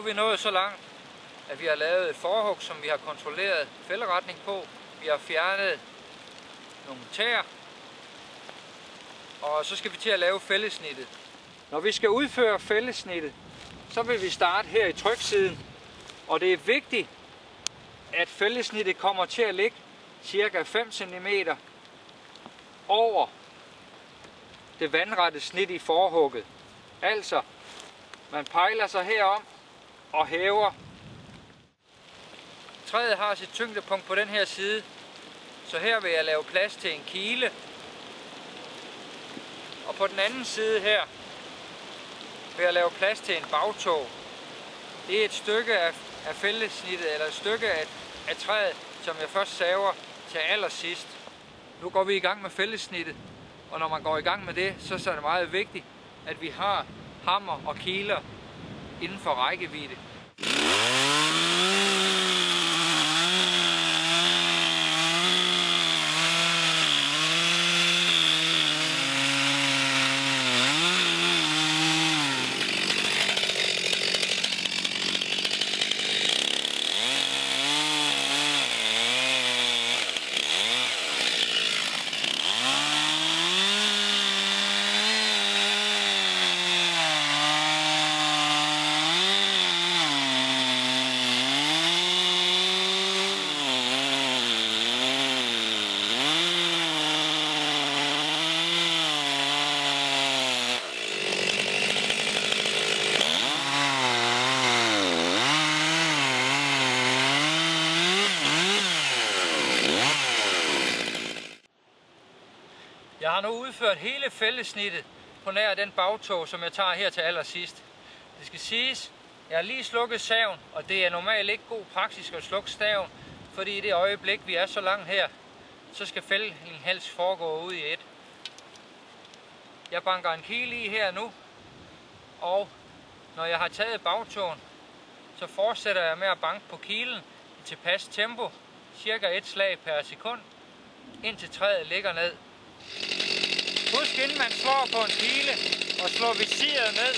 er vi nået så langt, at vi har lavet et forhug, som vi har kontrolleret fælderetning på. Vi har fjernet nogle tæer, og så skal vi til at lave fællesnittet. Når vi skal udføre fællesnittet, så vil vi starte her i tryksiden, og det er vigtigt, at fællesnittet kommer til at ligge cirka 5 cm over det vandrette snit i forhugget. Altså, man pejler sig herom og hæver. Træet har sit tyngdepunkt på den her side, så her vil jeg lave plads til en kile. Og på den anden side her vil jeg lave plads til en bagtog. Det er et stykke af fællesnittet, eller et stykke af træet, som jeg først saver til allersidst. Nu går vi i gang med fællesnittet, og når man går i gang med det, så er det meget vigtigt, at vi har hammer og kiler inden for rækkevidde. Jeg har nu udført hele fællesnittet på nær den bagtog, som jeg tager her til allersidst. Det skal siges, jeg har lige slukket saven, og det er normalt ikke god praksis at slukke staven, fordi i det øjeblik, vi er så langt her, så skal fældningen helst foregå ud i et. Jeg banker en kile i her nu, og når jeg har taget bagtogen, så fortsætter jeg med at banke på kilen i tilpas tempo, cirka 1 slag per sekund, indtil træet ligger ned. Husk, inden man slår på en kile og slår visiret ned,